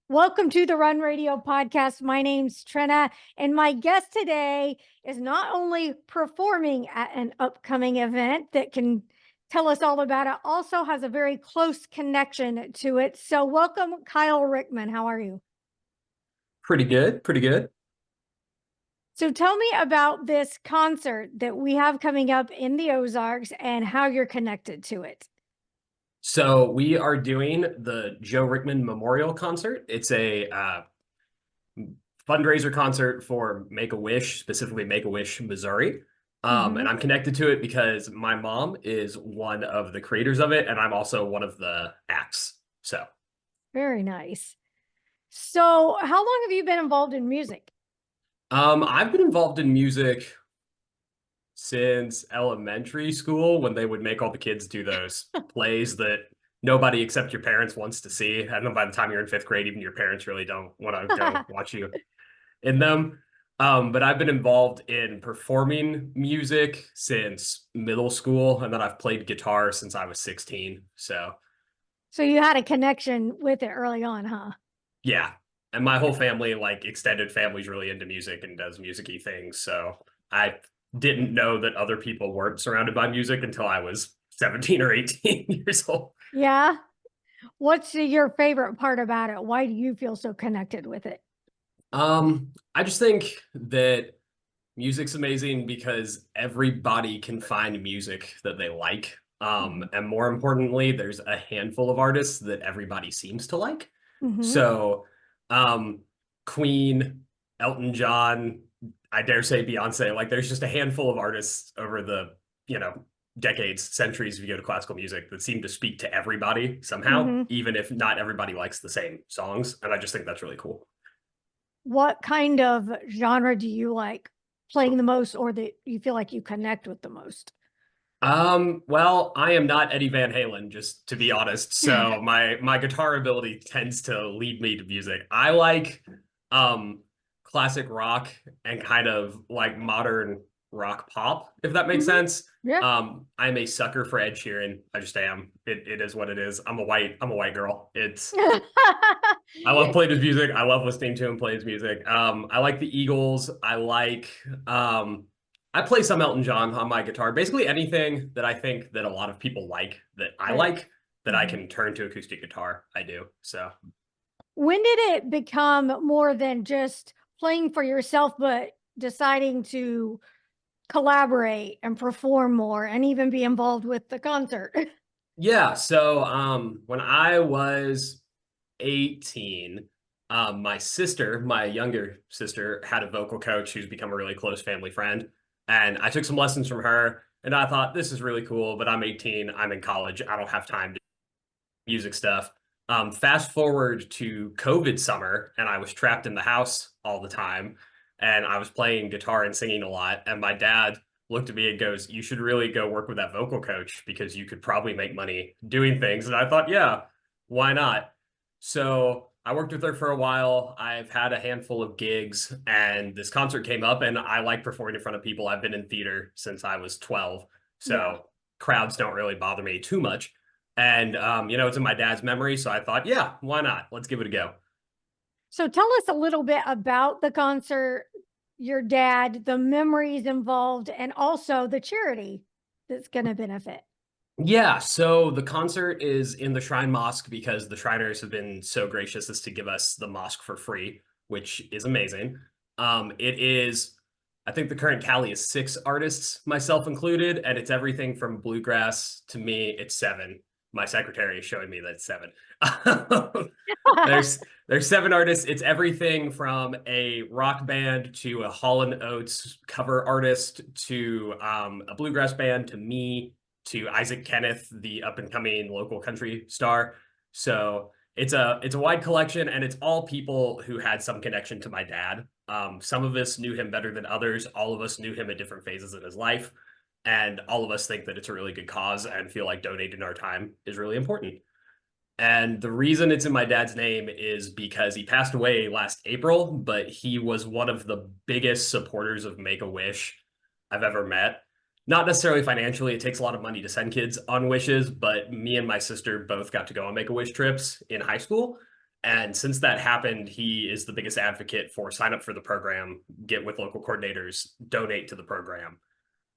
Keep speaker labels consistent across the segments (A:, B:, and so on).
A: Welcome to the Run Radio podcast. My name's Trina, and my guest today is not only performing at an upcoming event that can tell us all about it, also has a very close connection to it. So, welcome, Kyle Rickman. How are you?
B: Pretty good, pretty good.
A: So, tell me about this concert that we have coming up in the Ozarks and how you're connected to it.
B: So we are doing the Joe Rickman Memorial Concert. It's a fundraiser concert for Make-A-Wish, specifically Make-A-Wish, Missouri. And I'm connected to it because my mom is one of the creators of it, and I'm also one of the acts. So,
A: Very nice. So, how long have you been involved in music?
B: I've been involved in music since elementary school when they would make all the kids do those plays that nobody except your parents wants to see. I know by the time you're in fifth grade, even your parents really don't want to go watch you in them. But I've been involved in performing music since middle school, and then I've played guitar since I was 16.
A: So you had a connection with it early on, huh?
B: Yeah. And my whole family, like extended family's really into music and does music-y things. So I didn't know that other people weren't surrounded by music until I was 17 or 18 years old.
A: Yeah. What's your favorite part about it? Why do you feel so connected with it?
B: I just think that music's amazing because everybody can find music that they like. And more importantly, there's a handful of artists that everybody seems to like.
A: Mm-hmm.
B: So, um, Queen, Elton John, I dare say Beyonce, like there's just a handful of artists over the, you know, decades, centuries, if you go to classical music, that seem to speak to everybody somehow,
A: Mm-hmm.
B: even if not everybody likes the same songs. And I just think that's really cool.
A: What kind of genre do you like playing the most or that you feel like you connect with the most?
B: Well, I am not Eddie Van Halen, just to be honest. So my guitar ability tends to lead me to music. I like classic rock and kind of like modern rock pop, if that makes
A: Mm-hmm.
B: sense.
A: Yeah.
B: I'm a sucker for Ed Sheeran. I just am. It is what it is. I'm a white girl. I love playing his music. I love listening to him play his music. I like the Eagles. I play some Elton John on my guitar. Basically anything that I think that a lot of people like that I
A: Right.
B: like that I
A: Mhm.
B: can turn to acoustic guitar, I do. So
A: When did it become more than just playing for yourself, but deciding to collaborate and perform more and even be involved with the concert?
B: yeah, so when I was 18, my sister, my younger sister, had a vocal coach who's become a really close family friend. And I took some lessons from her, and I thought, this is really cool, but I'm 18, I'm in college, I don't have time to do music stuff. Fast forward to COVID summer, and I was trapped in the house all the time, and I was playing guitar and singing a lot. And my dad looked at me and goes, "You should really go work with that vocal coach because you could probably make money doing things." And I thought, yeah, why not? So I worked with her for a while. I've had a handful of gigs, and this concert came up, and I like performing in front of people. I've been in theater since I was 12,
A: Yeah.
B: so crowds don't really bother me too much. And it's in my dad's memory, so I thought, yeah, why not? Let's give it a go.
A: So tell us a little bit about the concert, your dad, the memories involved, and also the charity that's going to benefit.
B: Yeah, so the concert is in the Shrine Mosque because the Shriners have been so gracious as to give us the mosque for free, which is amazing. It is, I think the current tally is 6 artists, myself included, and it's everything from bluegrass to me, it's 7. My secretary is showing me that it's 7. There's 7 artists. It's everything from a rock band to a Hall and Oates cover artist to a bluegrass band to me to Isaac Kenneth, the up and coming local country star. So it's a wide collection, and it's all people who had some connection to my dad. Some of us knew him better than others. All of us knew him at different phases in his life, and all of us think that it's a really good cause and feel like donating our time is really important. And the reason it's in my dad's name is because he passed away last April, but he was one of the biggest supporters of Make-A-Wish I've ever met. Not necessarily financially, it takes a lot of money to send kids on wishes, but me and my sister both got to go on Make-A-Wish trips in high school. And since that happened, he is the biggest advocate for sign up for the program, get with local coordinators, donate to the program.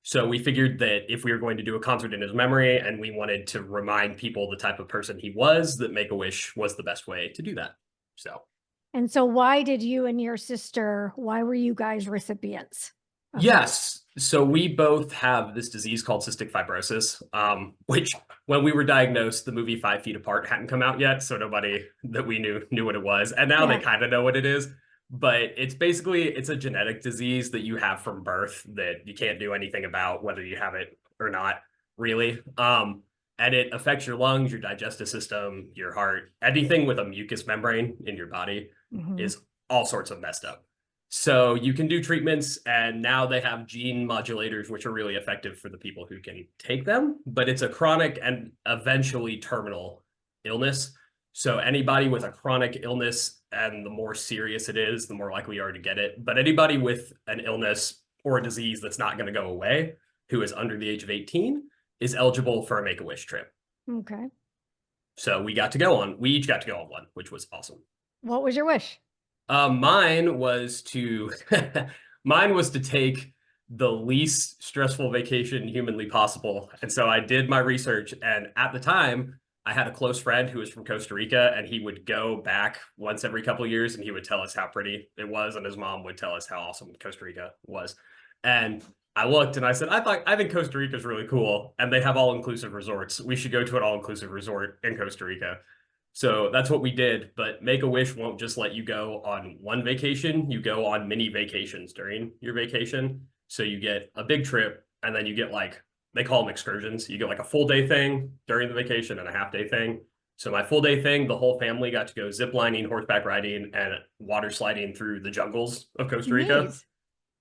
B: So we figured that if we were going to do a concert in his memory and we wanted to remind people the type of person he was, that Make-A-Wish was the best way to do that. So.
A: And so why did you and your sister, why were you guys recipients?
B: Yes. So we both have this disease called cystic fibrosis, which when we were diagnosed, the movie 5 Feet Apart hadn't come out yet. So nobody that we knew what it was. And now they kind of know what it is. But it's basically, it's a genetic disease that you have from birth that you can't do anything about, whether you have it or not, really. And it affects your lungs, your digestive system, your heart, anything with a mucous membrane in your body is all sorts of messed up. So you can do treatments, and now they have gene modulators, which are really effective for the people who can take them, but it's a chronic and eventually terminal illness. So anybody with a chronic illness, and the more serious it is, the more likely you are to get it. But anybody with an illness or a disease that's not going to go away, who is under the age of 18, is eligible for a Make-A-Wish trip.
A: Okay.
B: So we each got to go on one, which was awesome.
A: What was your wish?
B: Mine was to take the least stressful vacation humanly possible. And so I did my research, and at the time I had a close friend who was from Costa Rica, and he would go back once every couple of years and he would tell us how pretty it was, and his mom would tell us how awesome Costa Rica was. And I looked and I said, I think Costa Rica is really cool, and they have all-inclusive resorts. We should go to an all-inclusive resort in Costa Rica. So that's what we did. But Make-A-Wish won't just let you go on one vacation. You go on mini vacations during your vacation. So you get a big trip, and then you get they call them excursions. You get a full day thing during the vacation and a half day thing. So my full day thing, the whole family got to go zip lining, horseback riding, and water sliding through the jungles of Costa Rica,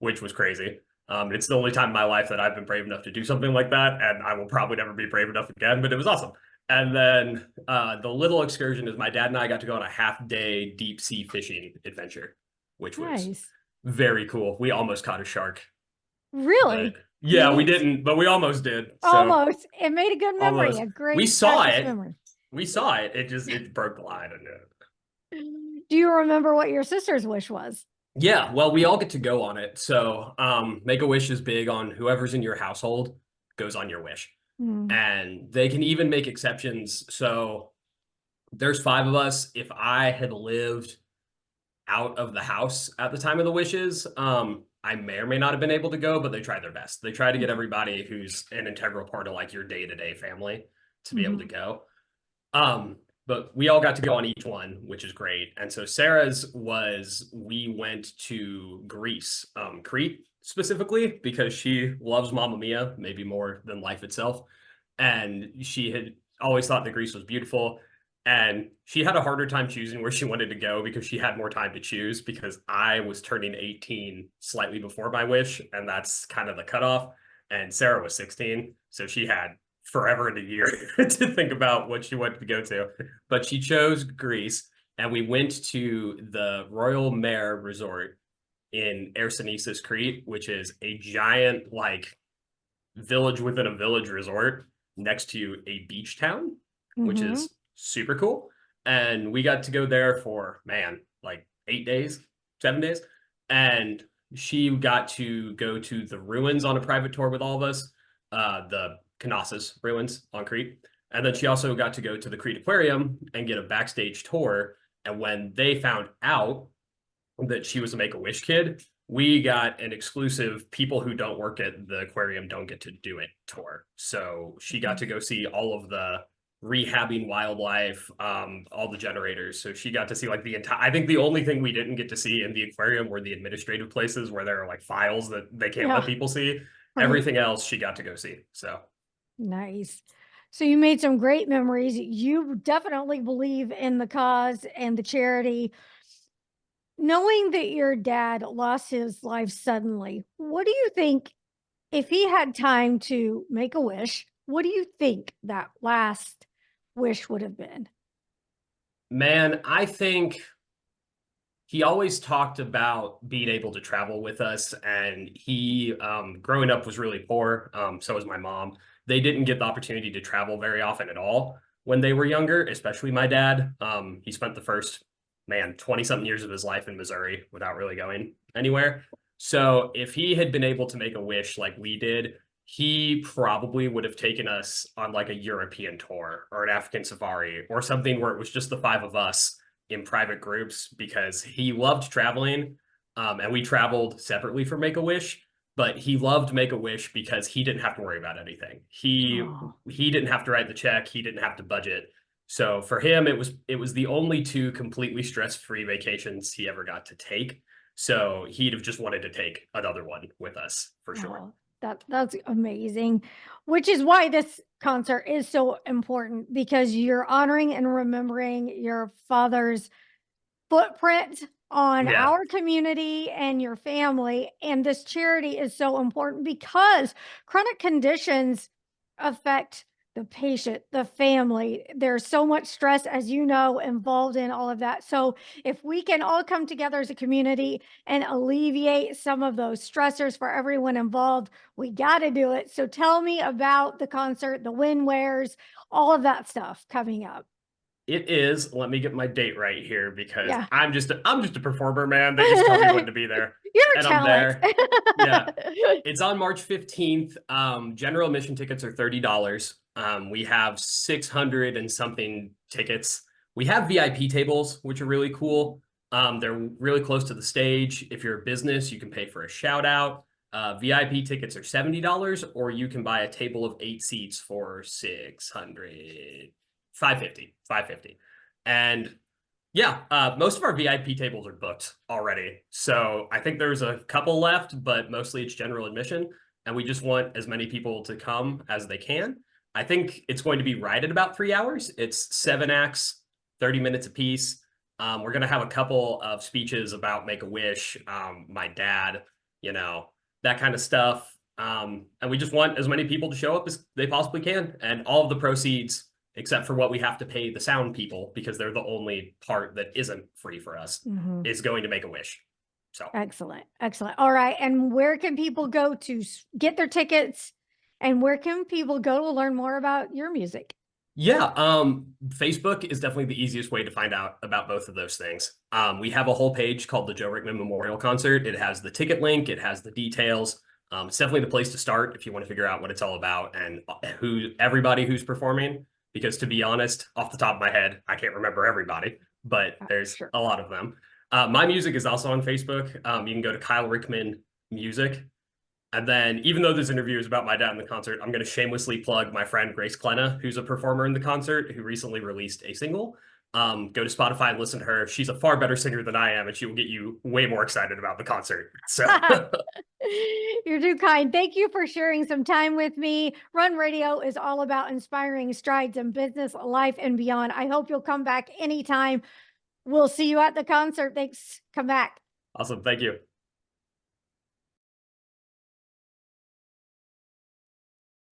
B: which was crazy. It's the only time in my life that I've been brave enough to do something like that, and I will probably never be brave enough again, but it was awesome. And then the little excursion is my dad and I got to go on a half-day deep sea fishing adventure, which was very cool. We almost caught a shark.
A: Really?
B: Yeah, we didn't, but we almost did. So
A: almost. It made a good memory.
B: Almost.
A: A great
B: we saw it.
A: memory.
B: We saw it. It broke the line.
A: Do you remember what your sister's wish was?
B: Yeah, well, we all get to go on it. So Make-A-Wish is big on whoever's in your household goes on your wish. And they can even make exceptions. So there's 5 of us. If I had lived out of the house at the time of the wishes, I may or may not have been able to go, but they tried their best. They try to get everybody who's an integral part of your day-to-day family to be able to go. But we all got to go on each one, which is great. And so Sarah's was, we went to Greece, Crete specifically, because she loves Mamma Mia, maybe more than life itself. And she had always thought that Greece was beautiful. And she had a harder time choosing where she wanted to go because she had more time to choose, because I was turning 18 slightly before my wish, and that's kind of the cutoff. And Sarah was 16, so she had forever and a year to think about what she wanted to go to. But she chose Greece, and we went to the Royal Mare Resort in Arsenisis, Crete, which is a giant village within a village resort next to a beach town, which is super cool. And we got to go there for 8 days, 7 days. And she got to go to the ruins on a private tour with all of us, the Knossos ruins on Crete. And then she also got to go to the Crete Aquarium and get a backstage tour. And when they found out that she was a Make-A-Wish kid, we got an exclusive people who don't work at the aquarium don't get to do it tour. So she got to go see all of the rehabbing wildlife, all the generators. So she got to see the entire, I think the only thing we didn't get to see in the aquarium were the administrative places where there are files that they can't let people see. Everything else she got to go see. So
A: nice. So you made some great memories. You definitely believe in the cause and the charity. Knowing that your dad lost his life suddenly, what do you think, if he had time to make a wish, what do you think that last wish would have been?
B: Man, I think he always talked about being able to travel with us, and he, growing up, was really poor. So was my mom. They didn't get the opportunity to travel very often at all when they were younger, especially my dad. He spent the first man, 20 something years of his life in Missouri without really going anywhere. So if he had been able to make a wish like we did, he probably would have taken us on like a European tour or an African safari or something where it was just the five of us in private groups because he loved traveling. And we traveled separately for Make-A-Wish, but he loved Make-A-Wish because he didn't have to worry about anything.
A: Oh,
B: He didn't have to write the check, he didn't have to budget. So for him, it was the only two completely stress-free vacations he ever got to take. So he'd have just wanted to take another one with us for sure.
A: oh, that's amazing. Which is why this concert is so important because you're honoring and remembering your father's footprint on
B: Yeah.
A: our community and your family. And this charity is so important because chronic conditions affect the patient, the family. There's so much stress, as you know, involved in all of that. So if we can all come together as a community and alleviate some of those stressors for everyone involved, we got to do it. So tell me about the concert, the win wears, all of that stuff coming up.
B: It is. Let me get my date right here because
A: Yeah.
B: I'm just a performer, man. They just tell me when to be there,
A: You're a
B: and I'm
A: talent.
B: there. Yeah, it's on March 15th. General admission tickets are $30. We have 600 and something tickets. We have VIP tables, which are really cool. They're really close to the stage. If you're a business, you can pay for a shout out. VIP tickets are $70, or you can buy a table of 8 seats for 600, 550. And yeah, most of our VIP tables are booked already. So I think there's a couple left, but mostly it's general admission. And we just want as many people to come as they can. I think it's going to be right at about 3 hours. It's 7 acts, 30 minutes apiece. We're going to have a couple of speeches about Make-A-Wish, my dad, that kind of stuff. And we just want as many people to show up as they possibly can. And all of the proceeds, except for what we have to pay the sound people because they're the only part that isn't free for us,
A: Mhm.
B: is going to Make-A-Wish. So
A: Excellent. Excellent. All right. And where can people go to get their tickets? And where can people go to learn more about your music?
B: yeah, Facebook is definitely the easiest way to find out about both of those things. We have a whole page called the Joe Rickman Memorial Concert. It has the ticket link, it has the details. It's definitely the place to start if you want to figure out what it's all about and everybody who's performing. Because to be honest, off the top of my head, I can't remember everybody, but there's
A: Sure.
B: a lot of them. My music is also on Facebook. You can go to Kyle Rickman Music. And then, even though this interview is about my dad in the concert, I'm going to shamelessly plug my friend Grace Klenna, who's a performer in the concert, who recently released a single. Go to Spotify and listen to her. She's a far better singer than I am, and she will get you way more excited about the concert. So
A: You're too kind. Thank you for sharing some time with me. Run Radio is all about inspiring strides in business, life, and beyond. I hope you'll come back anytime. We'll see you at the concert. Thanks. Come back.
B: awesome. Thank you.